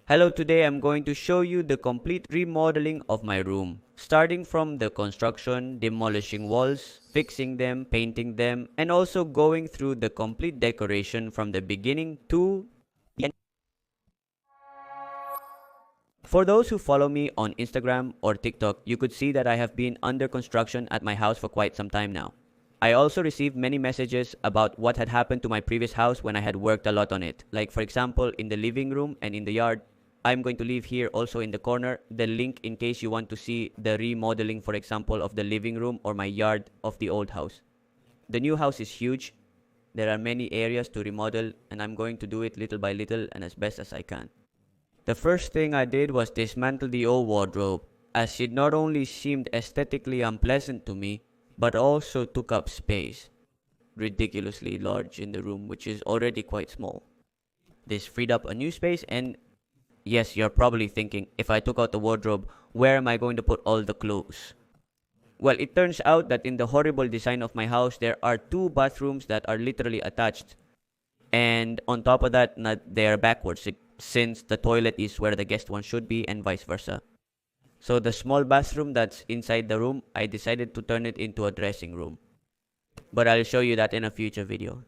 Hello, today I'm going to show you the complete remodeling of my room. Starting from the construction, demolishing walls, fixing them, painting them, and also going through the complete decoration from the beginning to the end. For those who follow me on Instagram or TikTok, you could see that I have been under construction at my house for quite some time now. I also received many messages about what had happened to my previous house when I had worked a lot on it. Like for example, in the living room and in the yard. I'm going to leave here also in the corner the link in case you want to see the remodeling, for example, of the living room or my yard of the old house. The new house is huge. There are many areas to remodel and I'm going to do it little by little and as best as I can. The first thing I did was dismantle the old wardrobe, as it not only seemed aesthetically unpleasant to me, but also took up space, ridiculously large in the room, which is already quite small. This freed up a new space, and yes, you're probably thinking, if I took out the wardrobe, where am I going to put all the clothes? Well, it turns out that in the horrible design of my house, there are two bathrooms that are literally attached. And on top of that, they are backwards, since the toilet is where the guest one should be and vice versa. So the small bathroom that's inside the room, I decided to turn it into a dressing room. But I'll show you that in a future video.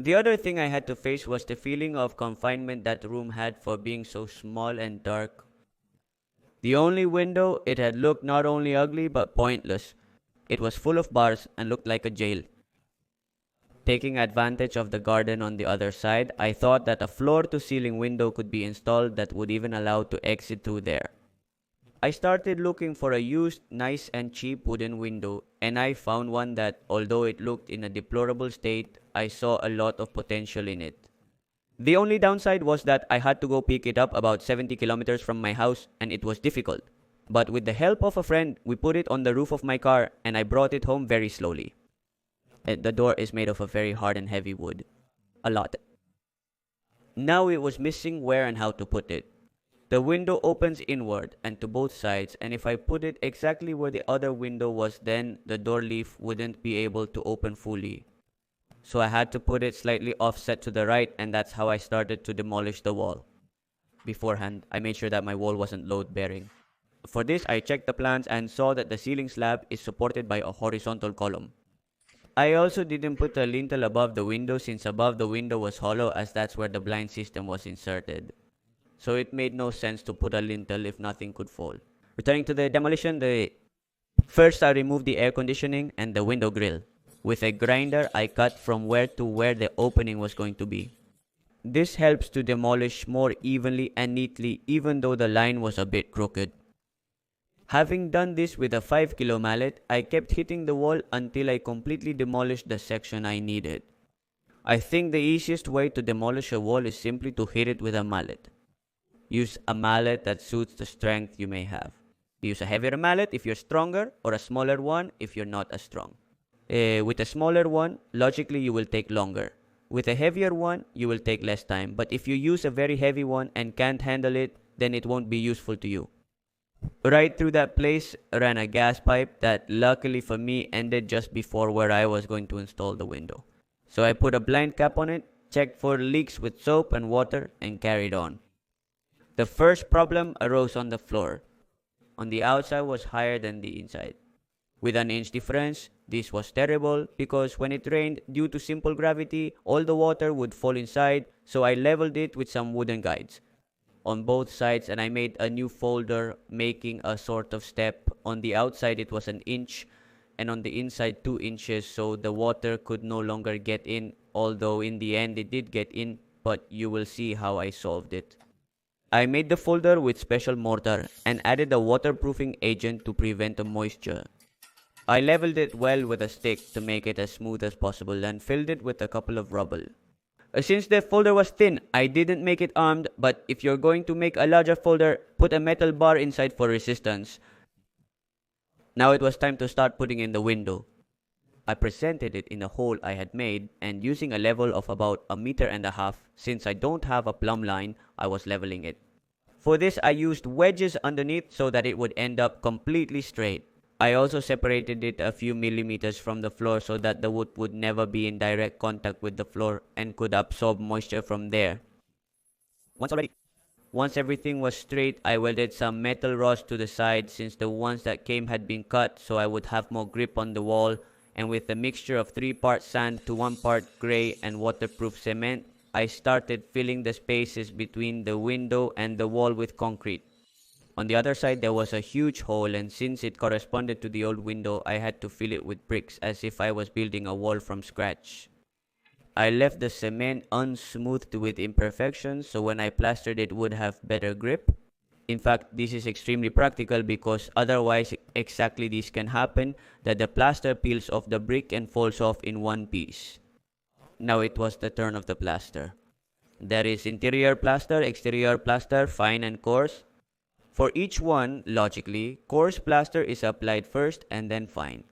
The other thing I had to face was the feeling of confinement that the room had for being so small and dark. The only window, it had looked not only ugly but pointless. It was full of bars and looked like a jail. Taking advantage of the garden on the other side, I thought that a floor-to-ceiling window could be installed that would even allow to exit through there. I started looking for a used, nice and cheap wooden window, and I found one that, although it looked in a deplorable state, I saw a lot of potential in it. The only downside was that I had to go pick it up about 70 kilometers from my house, and it was difficult. But with the help of a friend, we put it on the roof of my car, and I brought it home very slowly. The door is made of a very hard and heavy wood. A lot. Now it was missing where and how to put it. The window opens inward and to both sides, and if I put it exactly where the other window was, then the door leaf wouldn't be able to open fully. So I had to put it slightly offset to the right, and that's how I started to demolish the wall. Beforehand, I made sure that my wall wasn't load bearing. For this, I checked the plans and saw that the ceiling slab is supported by a horizontal column. I also didn't put a lintel above the window, since above the window was hollow, as that's where the blind system was inserted. So it made no sense to put a lintel if nothing could fall. Returning to the demolition, first I removed the air conditioning and the window grill. With a grinder, I cut from where to where the opening was going to be. This helps to demolish more evenly and neatly, even though the line was a bit crooked. Having done this with a 5 kilo mallet, I kept hitting the wall until I completely demolished the section I needed. I think the easiest way to demolish a wall is simply to hit it with a mallet. Use a mallet that suits the strength you may have. Use a heavier mallet if you're stronger, or a smaller one if you're not as strong. With a smaller one, logically you will take longer. With a heavier one, you will take less time. But if you use a very heavy one and can't handle it, then it won't be useful to you. Right through that place ran a gas pipe that luckily for me ended just before where I was going to install the window. So I put a blind cap on it, checked for leaks with soap and water, and carried on. The first problem arose on the floor. On the outside was higher than the inside. With an inch difference, this was terrible because when it rained, due to simple gravity, all the water would fall inside, so I leveled it with some wooden guides on both sides, and I made a new folder making a sort of step. On the outside it was an inch, and on the inside 2 inches, so the water could no longer get in, although in the end it did get in, but you will see how I solved it. I made the folder with special mortar and added a waterproofing agent to prevent the moisture. I leveled it well with a stick to make it as smooth as possible and filled it with a couple of rubble. Since the folder was thin, I didn't make it armed, but if you're going to make a larger folder, put a metal bar inside for resistance. Now it was time to start putting in the window. I presented it in a hole I had made, and using a level of about 1.5 meters, since I don't have a plumb line, I was leveling it. For this, I used wedges underneath so that it would end up completely straight. I also separated it a few millimeters from the floor so that the wood would never be in direct contact with the floor and could absorb moisture from there. Once already Once everything was straight, I welded some metal rods to the side since the ones that came had been cut, so I would have more grip on the wall, and with a mixture of 3 parts sand to 1 part gray and waterproof cement, I started filling the spaces between the window and the wall with concrete. On the other side there was a huge hole, and since it corresponded to the old window, I had to fill it with bricks as if I was building a wall from scratch. I left the cement unsmoothed with imperfections, so when I plastered it would have better grip. In fact, this is extremely practical because otherwise exactly this can happen, that the plaster peels off the brick and falls off in one piece. Now it was the turn of the plaster. There is interior plaster, exterior plaster, fine and coarse. For each one, logically, coarse plaster is applied first and then fine.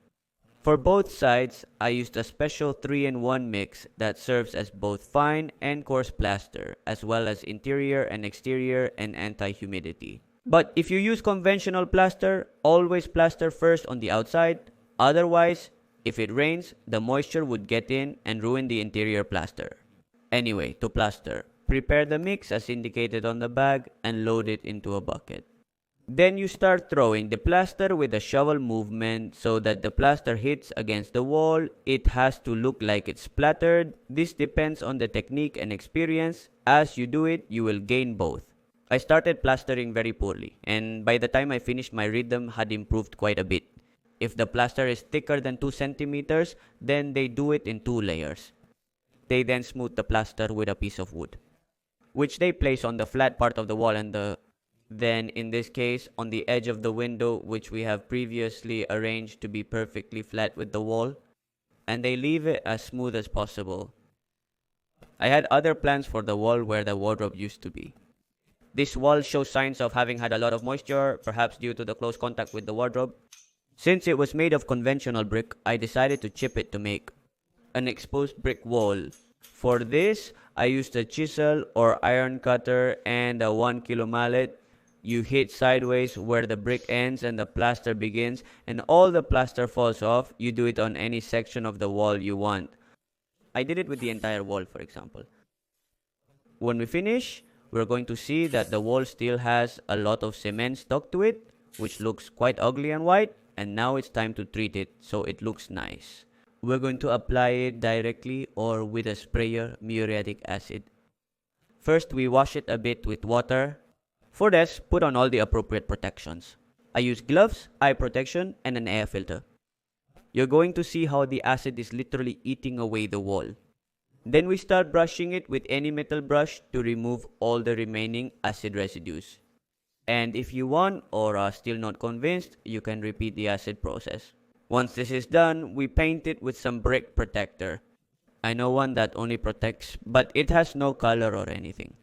For both sides, I used a special 3-in-1 mix that serves as both fine and coarse plaster, as well as interior and exterior and anti-humidity. But if you use conventional plaster, always plaster first on the outside. Otherwise, if it rains, the moisture would get in and ruin the interior plaster. Anyway, to plaster, prepare the mix as indicated on the bag and load it into a bucket. Then you start throwing the plaster with a shovel movement so that the plaster hits against the wall. It has to look like it's splattered. This depends on the technique and experience. As you do it, you will gain both. I started plastering very poorly, and by the time I finished, my rhythm had improved quite a bit. If the plaster is thicker than 2 centimeters, then they do it in 2 layers. They then smooth the plaster with a piece of wood, which they place on the flat part of the wall and then in this case on the edge of the window, which we have previously arranged to be perfectly flat with the wall, and they leave it as smooth as possible. I had other plans for the wall where the wardrobe used to be. This wall shows signs of having had a lot of moisture, perhaps due to the close contact with the wardrobe. Since it was made of conventional brick, I decided to chip it to make an exposed brick wall. For this, I used a chisel or iron cutter and a 1 kilo mallet. You hit sideways where the brick ends and the plaster begins, and all the plaster falls off. You do it on any section of the wall you want. I did it with the entire wall, for example. When we finish, we're going to see that the wall still has a lot of cement stuck to it, which looks quite ugly and white, and now it's time to treat it so it looks nice. We're going to apply it directly or with a sprayer, muriatic acid. First, we wash it a bit with water. For this, put on all the appropriate protections. I use gloves, eye protection, and an air filter. You're going to see how the acid is literally eating away the wall. Then we start brushing it with any metal brush to remove all the remaining acid residues. And if you want or are still not convinced, you can repeat the acid process. Once this is done, we paint it with some brick protector. I know one that only protects, but it has no color or anything,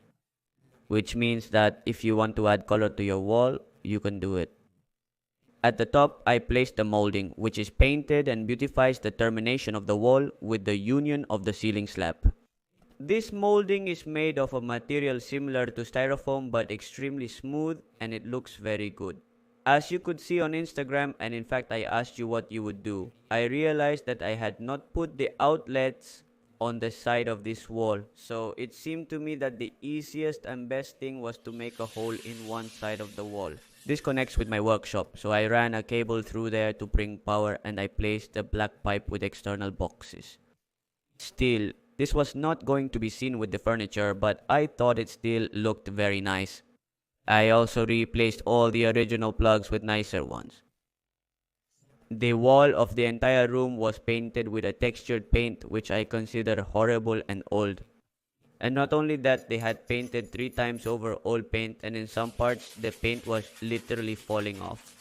which means that if you want to add color to your wall, you can do it. At the top, I placed the molding, which is painted and beautifies the termination of the wall with the union of the ceiling slab. This molding is made of a material similar to styrofoam but extremely smooth, and it looks very good. As you could see on Instagram, and in fact I asked you what you would do, I realized that I had not put the outlets on the side of this wall, so it seemed to me that the easiest and best thing was to make a hole in one side of the wall. This connects with my workshop, so I ran a cable through there to bring power, and I placed a black pipe with external boxes. Still, this was not going to be seen with the furniture, but I thought it still looked very nice. I also replaced all the original plugs with nicer ones. The wall of the entire room was painted with a textured paint, which I consider horrible and old. And not only that, they had painted 3 times over old paint, and in some parts the paint was literally falling off.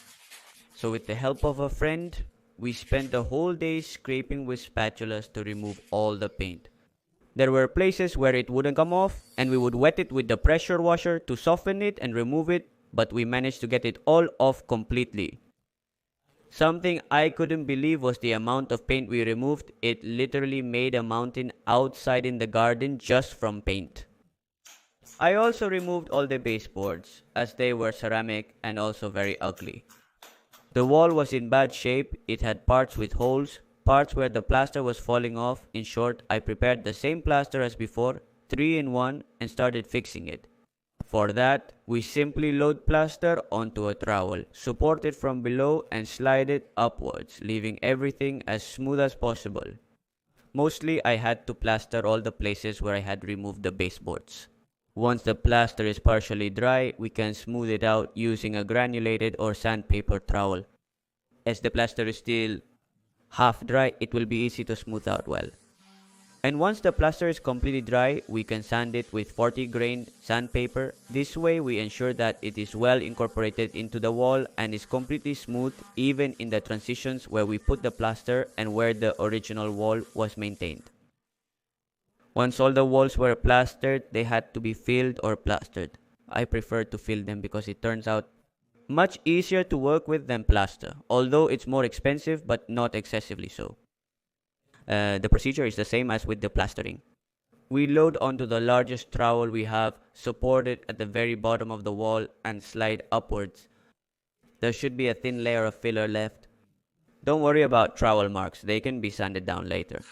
So with the help of a friend, we spent the whole day scraping with spatulas to remove all the paint. There were places where it wouldn't come off, and we would wet it with the pressure washer to soften it and remove it, but we managed to get it all off completely. Something I couldn't believe was the amount of paint we removed. It literally made a mountain outside in the garden just from paint. I also removed all the baseboards, as they were ceramic and also very ugly. The wall was in bad shape. It had parts with holes, parts where the plaster was falling off. In short, I prepared the same plaster as before, 3-in-1, and started fixing it. For that, we simply load plaster onto a trowel, support it from below and slide it upwards, leaving everything as smooth as possible. Mostly I had to plaster all the places where I had removed the baseboards. Once the plaster is partially dry, we can smooth it out using a granulated or sandpaper trowel. As the plaster is still half dry, it will be easy to smooth out well. And once the plaster is completely dry, we can sand it with 40 grain sandpaper. This way we ensure that it is well incorporated into the wall and is completely smooth even in the transitions where we put the plaster and where the original wall was maintained. Once all the walls were plastered, they had to be filled or plastered. I prefer to fill them because it turns out much easier to work with than plaster, although it's more expensive but not excessively so. The procedure is the same as with the plastering. We load onto the largest trowel we have, support it at the very bottom of the wall and slide upwards. There should be a thin layer of filler left. Don't worry about trowel marks, they can be sanded down later.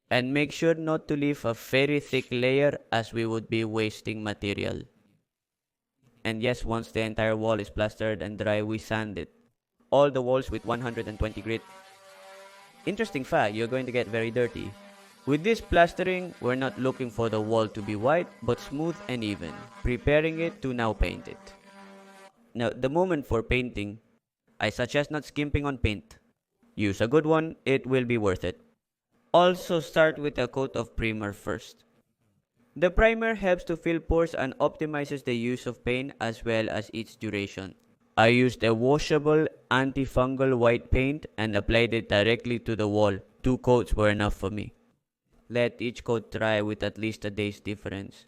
And make sure not to leave a very thick layer as we would be wasting material. And yes, once the entire wall is plastered and dry, we sand it. All the walls with 120 grit. Interesting fact, you're going to get very dirty. With this plastering, we're not looking for the wall to be white, but smooth and even, preparing it to now paint it. Now, the moment for painting, I suggest not skimping on paint. Use a good one, it will be worth it. Also start with a coat of primer first. The primer helps to fill pores and optimizes the use of paint as well as its duration. I used a washable antifungal white paint and applied it directly to the wall. 2 coats were enough for me. Let each coat dry with at least a day's difference.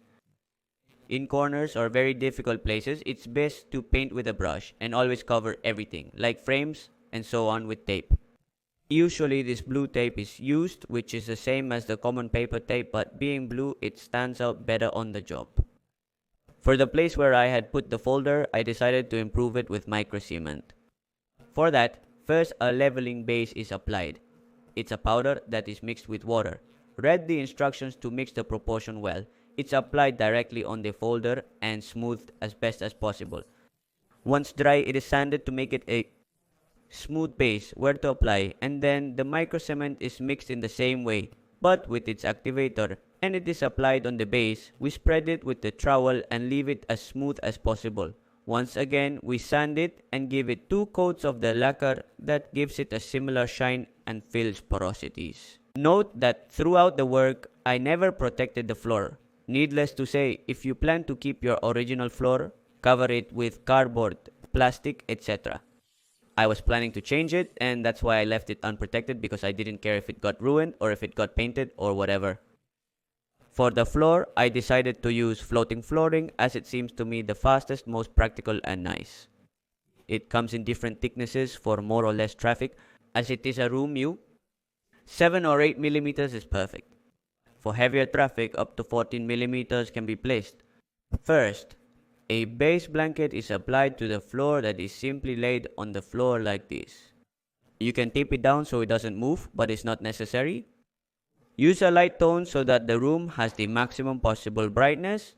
In corners or very difficult places, it's best to paint with a brush and always cover everything, like frames and so on, with tape. Usually this blue tape is used, which is the same as the common paper tape, but being blue, it stands out better on the job. For the place where I had put the folder, I decided to improve it with micro cement. For that, first a leveling base is applied. It's a powder that is mixed with water. Read the instructions to mix the proportion well. It's applied directly on the folder and smoothed as best as possible. Once dry, it is sanded to make it a smooth base where to apply, and then the micro cement is mixed in the same way, but with its activator, and it is applied on the base. We spread it with the trowel and leave it as smooth as possible. Once again, we sand it and give it 2 coats of the lacquer that gives it a similar shine and fills porosities. Note that throughout the work, I never protected the floor. Needless to say, if you plan to keep your original floor, cover it with cardboard, plastic, etc. I was planning to change it, and that's why I left it unprotected, because I didn't care if it got ruined or if it got painted or whatever. For the floor, I decided to use floating flooring as it seems to me the fastest, most practical and nice. It comes in different thicknesses for more or less traffic. As it is a room U, 7 or 8 millimeters is perfect. For heavier traffic, up to 14 millimeters can be placed. First, a base blanket is applied to the floor that is simply laid on the floor like this. You can tape it down so it doesn't move, but it's not necessary. Use a light tone so that the room has the maximum possible brightness.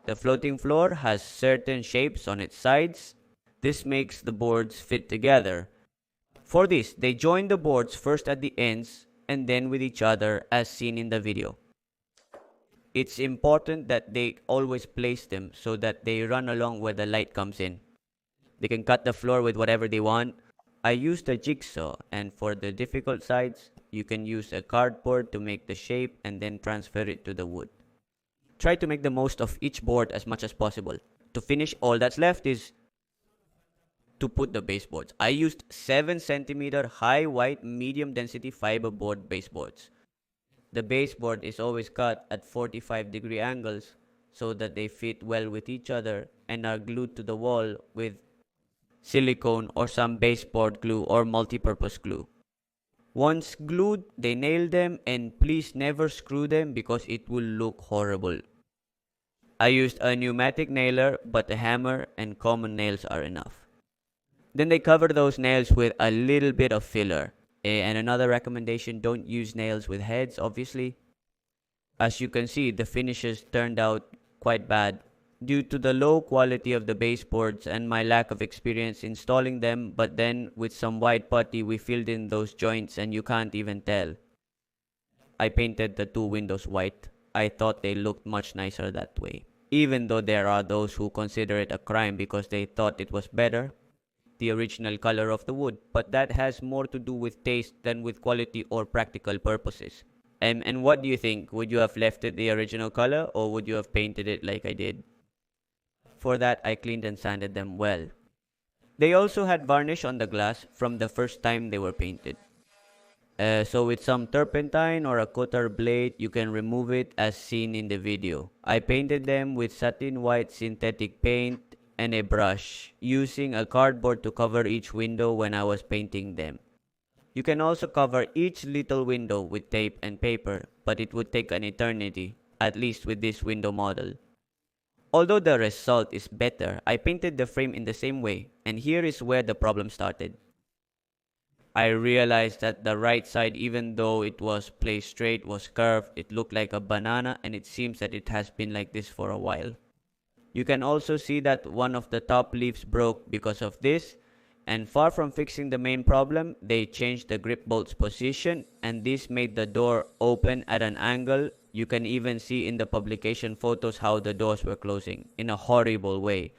The floating floor has certain shapes on its sides. This makes the boards fit together. For this, they join the boards first at the ends and then with each other as seen in the video. It's important that they always place them so that they run along where the light comes in. They can cut the floor with whatever they want. I used a jigsaw, and for the difficult sides, you can use a cardboard to make the shape and then transfer it to the wood. Try to make the most of each board as much as possible. To finish, all that's left is to put the baseboards. I used 7 cm high white medium density fiberboard baseboards. The baseboard is always cut at 45-degree angles so that they fit well with each other and are glued to the wall with silicone or some baseboard glue or multi-purpose glue. Once glued, they nail them, and please never screw them because it will look horrible. I used a pneumatic nailer, but a hammer and common nails are enough. Then they cover those nails with a little bit of filler. And another recommendation, don't use nails with heads, obviously. As you can see, the finishes turned out quite bad. due to the low quality of the baseboards and my lack of experience installing them, but then with some white putty we filled in those joints and you can't even tell. I painted the two windows white. I thought they looked much nicer that way. Even though there are those who consider it a crime because they thought it was better, the original color of the wood, but that has more to do with taste than with quality or practical purposes. And what do you think? Would you have left it the original color or would you have painted it like I did? For that, I cleaned and sanded them well. They also had varnish on the glass from the first time they were painted. So with some turpentine or a cutter blade, you can remove it as seen in the video. I painted them with satin white synthetic paint and a brush, using a cardboard to cover each window when I was painting them. You can also cover each little window with tape and paper, but it would take an eternity, at least with this window model. Although the result is better, I painted the frame in the same way, and here is where the problem started. I realized that the right side, even though it was placed straight, was curved. It looked like a banana, and it seems that it has been like this for a while. You can also see that one of the top leaves broke because of this, and far from fixing the main problem, they changed the grip bolt's position, and this made the door open at an angle. You can even see in the publication photos how the doors were closing in a horrible way.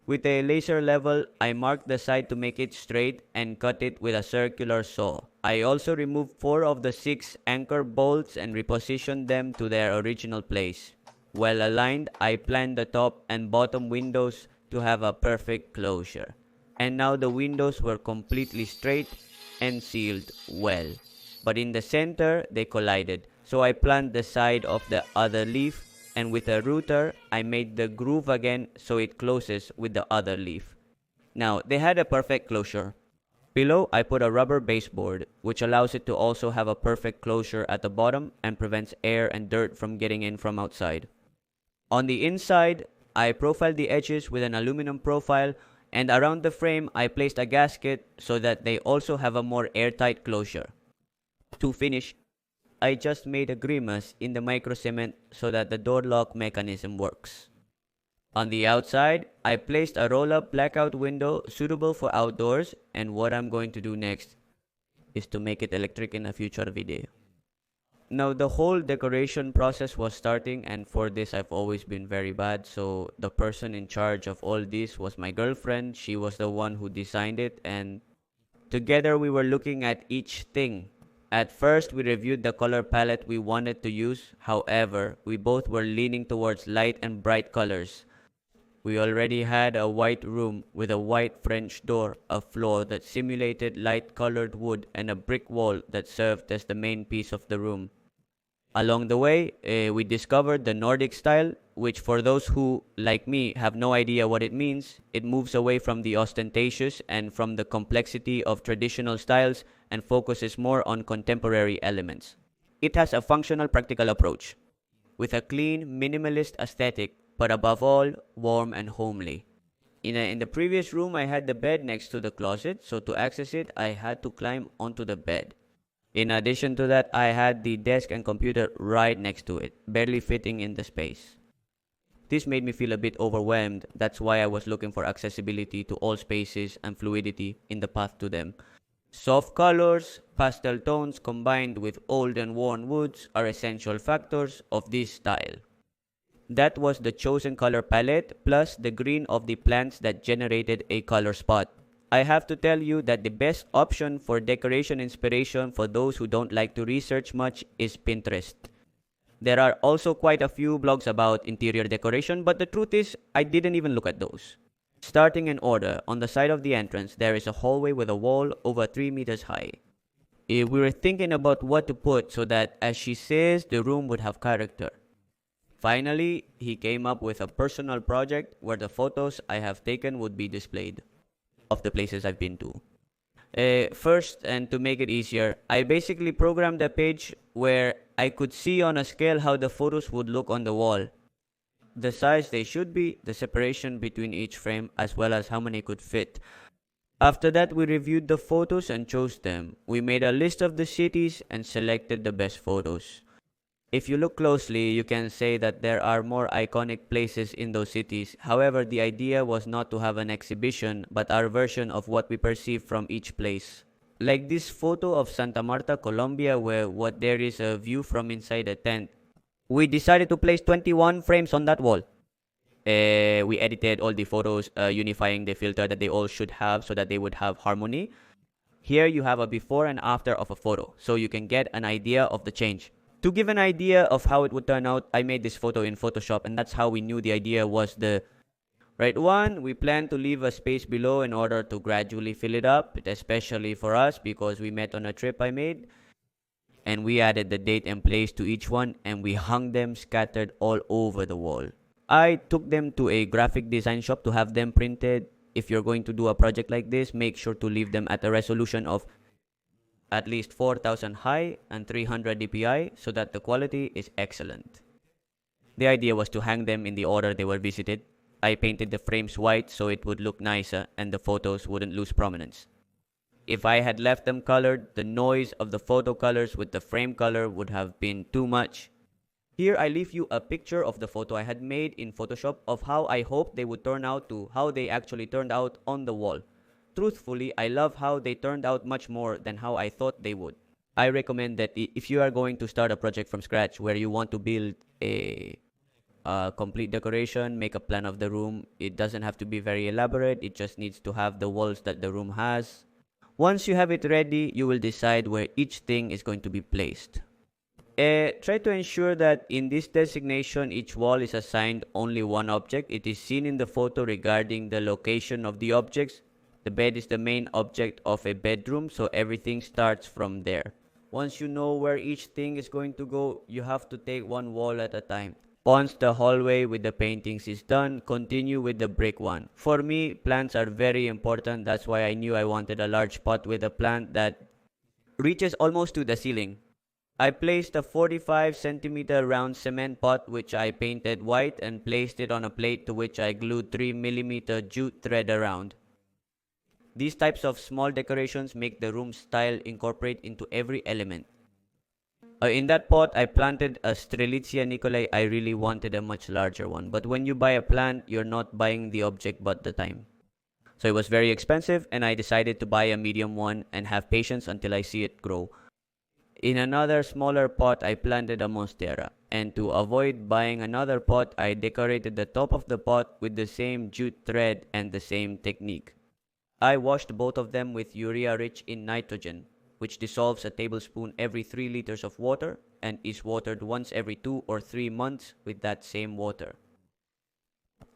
With a laser level, I marked the side to make it straight and cut it with a circular saw. I also removed 4 of the 6 anchor bolts and repositioned them to their original place. Well aligned, I planned the top and bottom windows to have a perfect closure. And now the windows were completely straight and sealed well. But in the center, they collided. So I planned the side of the other leaf, and with a router, I made the groove again so it closes with the other leaf. Now, they had a perfect closure. Below, I put a rubber baseboard, which allows it to also have a perfect closure at the bottom and prevents air and dirt from getting in from outside. On the inside, I profiled the edges with an aluminum profile, and around the frame, I placed a gasket so that they also have a more airtight closure. To finish, I just made a grimace in the micro cement so that the door lock mechanism works. On the outside, I placed a roll-up blackout window suitable for outdoors, and what I'm going to do next is to make it electric in a future video. Now the whole decoration process was starting, and for this I've always been very bad, so the person in charge of all this was my girlfriend. She was the one who designed it, and together we were looking at each thing. At first, we reviewed the color palette we wanted to use. However, we both were leaning towards light and bright colors. We already had a white room with a white French door, a floor that simulated light-colored wood, and a brick wall that served as the main piece of the room. Along the way, we discovered the Nordic style, which for those who, like me, have no idea what it means, it moves away from the ostentatious and from the complexity of traditional styles and focuses more on contemporary elements. It has a functional, practical approach, with a clean, minimalist aesthetic, but above all, warm and homely. In the previous room, I had the bed next to the closet, so to access it, I had to climb onto the bed. In addition to that, I had the desk and computer right next to it, barely fitting in the space. This made me feel a bit overwhelmed. That's why I was looking for accessibility to all spaces and fluidity in the path to them. Soft colors, pastel tones combined with old and worn woods are essential factors of this style. That was the chosen color palette plus the green of the plants that generated a color spot. I have to tell you that the best option for decoration inspiration for those who don't like to research much is Pinterest. There are also quite a few blogs about interior decoration, but the truth is, I didn't even look at those. Starting in order, on the side of the entrance, there is a hallway with a wall over 3 meters high. We were thinking about what to put so that, as she says, the room would have character. Finally, he came up with a personal project where the photos I have taken would be displayed of the places I've been to. First, and to make it easier, I basically programmed a page where I could see on a scale how the photos would look on the wall, the size they should be, the separation between each frame, as well as how many could fit. After that, we reviewed the photos and chose them. We made a list of the cities and selected the best photos. If you look closely, you can say that there are more iconic places in those cities. However, the idea was not to have an exhibition, but our version of what we perceive from each place. Like this photo of Santa Marta, Colombia, where what there is a view from inside a tent. We decided to place 21 frames on that wall. We edited all the photos, unifying the filter that they all should have so that they would have harmony. Here you have a before and after of a photo, so you can get an idea of the change. To give an idea of how it would turn out, I made this photo in Photoshop, and that's how we knew the idea was the right one. We plan to leave a space below in order to gradually fill it up, especially for us because we met on a trip I made. And we added the date and place to each one, and we hung them scattered all over the wall. I took them to a graphic design shop to have them printed. If you're going to do a project like this, make sure to leave them at a resolution of at least 4000 high and 300 dpi so that the quality is excellent. The idea was to hang them in the order they were visited. I painted the frames white so it would look nicer and the photos wouldn't lose prominence. If I had left them colored, the noise of the photo colors with the frame color would have been too much. Here I leave you a picture of the photo I had made in Photoshop of how I hoped they would turn out to how they actually turned out on the wall. Truthfully, I love how they turned out much more than how I thought they would. I recommend that if you are going to start a project from scratch where you want to build a complete decoration, make a plan of the room, it doesn't have to be very elaborate, it just needs to have the walls that the room has. Once you have it ready, you will decide where each thing is going to be placed. Try to ensure that in this designation, each wall is assigned only one object. It is seen in the photo regarding the location of the objects. The bed is the main object of a bedroom, so everything starts from there. Once you know where each thing is going to go, you have to take one wall at a time. Once the hallway with the paintings is done, continue with the brick one. For me, plants are very important. That's why I knew I wanted a large pot with a plant that reaches almost to the ceiling. I placed a 45 centimeter round cement pot which I painted white and placed it on a plate to which I glued 3 millimeter jute thread around. These types of small decorations make the room style incorporate into every element. In that pot, I planted a Strelitzia Nicolai. I really wanted a much larger one. But when you buy a plant, you're not buying the object but the time. So it was very expensive and I decided to buy a medium one and have patience until I see it grow. In another smaller pot, I planted a Monstera. And to avoid buying another pot, I decorated the top of the pot with the same jute thread and the same technique. I washed both of them with urea rich in nitrogen, which dissolves a tablespoon every 3 liters of water and is watered once every 2 or 3 months with that same water.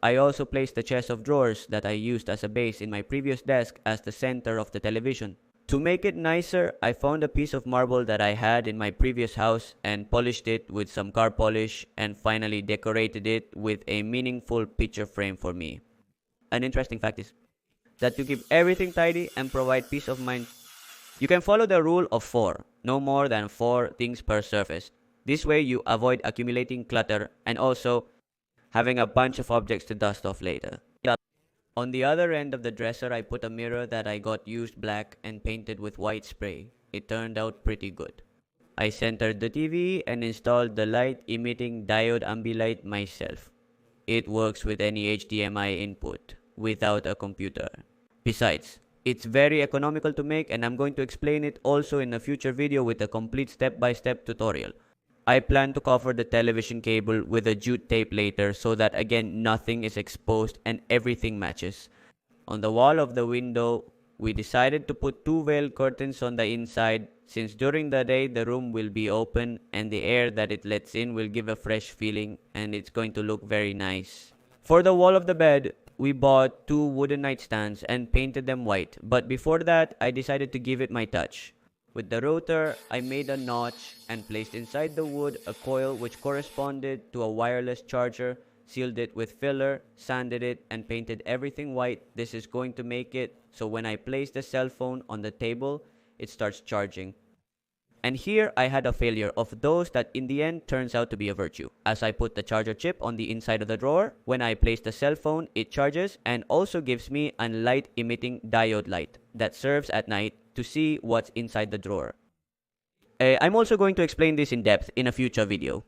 I also placed the chest of drawers that I used as a base in my previous desk as the center of the television. To make it nicer, I found a piece of marble that I had in my previous house and polished it with some car polish and finally decorated it with a meaningful picture frame for me. An interesting fact is that to keep everything tidy and provide peace of mind, you can follow the rule of 4, no more than 4 things per surface. This way you avoid accumulating clutter and also having a bunch of objects to dust off later. On the other end of the dresser, I put a mirror that I got used black and painted with white spray. It turned out pretty good. I centered the TV and installed the light emitting diode ambilight myself. It works with any HDMI input without a computer. Besides, it's very economical to make and I'm going to explain it also in a future video with a complete step-by-step tutorial. I plan to cover the television cable with a jute tape later so that again nothing is exposed and everything matches. On the wall of the window, we decided to put 2 veil curtains on the inside since during the day the room will be open and the air that it lets in will give a fresh feeling and it's going to look very nice. For the wall of the bed, we bought 2 wooden nightstands and painted them white, but before that I decided to give it my touch. With the rotor, I made a notch and placed inside the wood a coil which corresponded to a wireless charger, sealed it with filler, sanded it, and painted everything white. This is going to make it so when I place the cell phone on the table, it starts charging. And here I had a failure of those that in the end turns out to be a virtue. As I put the charger chip on the inside of the drawer, when I place the cell phone, it charges and also gives me a light emitting diode light that serves at night to see what's inside the drawer. I'm also going to explain this in depth in a future video.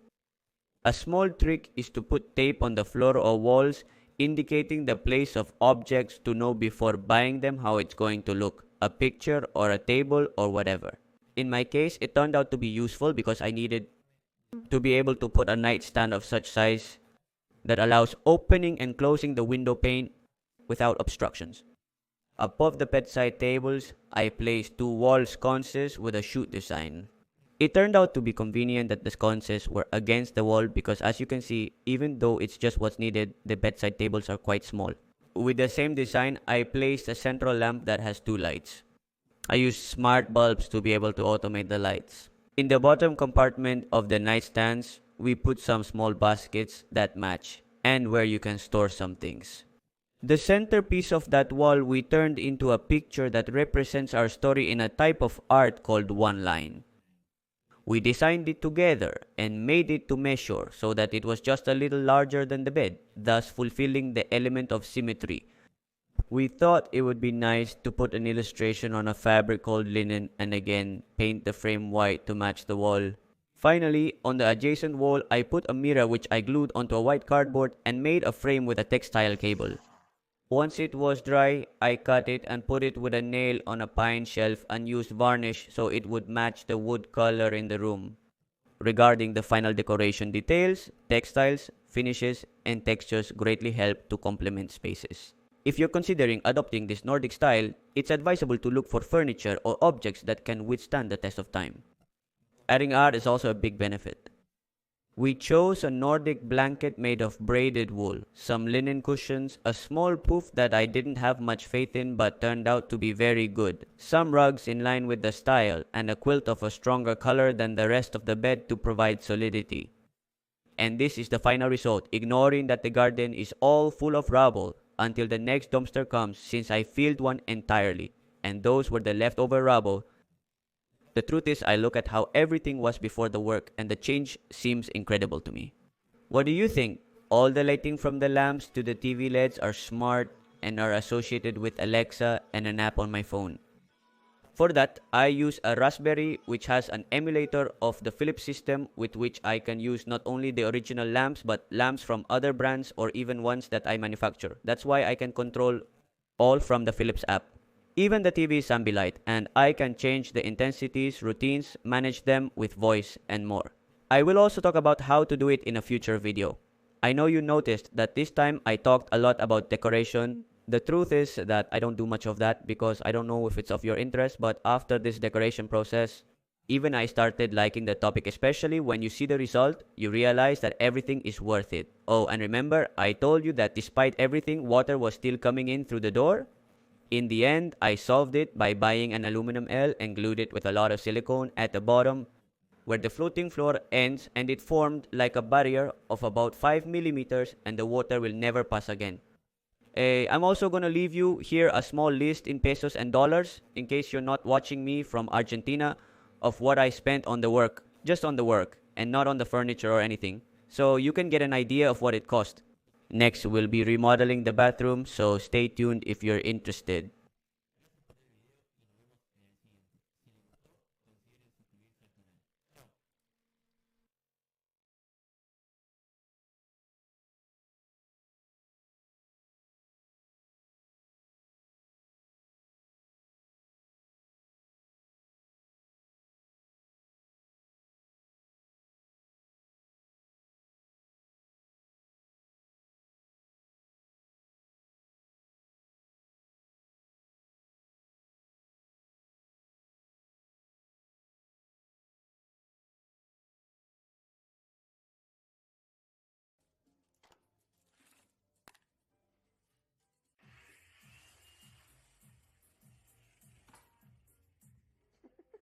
A small trick is to put tape on the floor or walls indicating the place of objects to know before buying them how it's going to look, a picture or a table or whatever. In my case, it turned out to be useful because I needed to be able to put a nightstand of such size that allows opening and closing the window pane without obstructions. Above the bedside tables, I placed two wall sconces with a chute design. It turned out to be convenient that the sconces were against the wall because, as you can see, even though it's just what's needed, the bedside tables are quite small. With the same design, I placed a central lamp that has two lights. I used smart bulbs to be able to automate the lights. In the bottom compartment of the nightstands, we put some small baskets that match and where you can store some things. The centerpiece of that wall we turned into a picture that represents our story in a type of art called one line. We designed it together and made it to measure so that it was just a little larger than the bed, thus fulfilling the element of symmetry. We thought it would be nice to put an illustration on a fabric called linen and again paint the frame white to match the wall. Finally, on the adjacent wall, I put a mirror which I glued onto a white cardboard and made a frame with a textile cable. Once it was dry, I cut it and put it with a nail on a pine shelf and used varnish so it would match the wood color in the room. Regarding the final decoration details, textiles, finishes, and textures greatly help to complement spaces. If you're considering adopting this Nordic style, it's advisable to look for furniture or objects that can withstand the test of time. Adding art is also a big benefit. We chose a Nordic blanket made of braided wool, some linen cushions, a small poof that I didn't have much faith in but turned out to be very good, some rugs in line with the style, and a quilt of a stronger color than the rest of the bed to provide solidity. And this is the final result, ignoring that the garden is all full of rubble until the next dumpster comes since I filled one entirely, and those were the leftover rubble. The truth is, I look at how everything was before the work and the change seems incredible to me. What do you think? All the lighting from the lamps to the TV LEDs are smart and are associated with Alexa and an app on my phone. For that, I use a Raspberry which has an emulator of the Philips system with which I can use not only the original lamps but lamps from other brands or even ones that I manufacture. That's why I can control all from the Philips app. Even the TV is Ambilight, and I can change the intensities, routines, manage them with voice, and more. I will also talk about how to do it in a future video. I know you noticed that this time I talked a lot about decoration. The truth is that I don't do much of that because I don't know if it's of your interest, but after this decoration process, even I started liking the topic, especially when you see the result, you realize that everything is worth it. Oh, and remember, I told you that despite everything, water was still coming in through the door? In the end, I solved it by buying an aluminum L and glued it with a lot of silicone at the bottom where the floating floor ends, and it formed like a barrier of about 5 millimeters and the water will never pass again. I'm also going to leave you here a small list in pesos and dollars in case you're not watching me from Argentina of what I spent on the work, just on the work and not on the furniture or anything, so you can get an idea of what it cost. Next, we'll be remodeling the bathroom, so stay tuned if you're interested.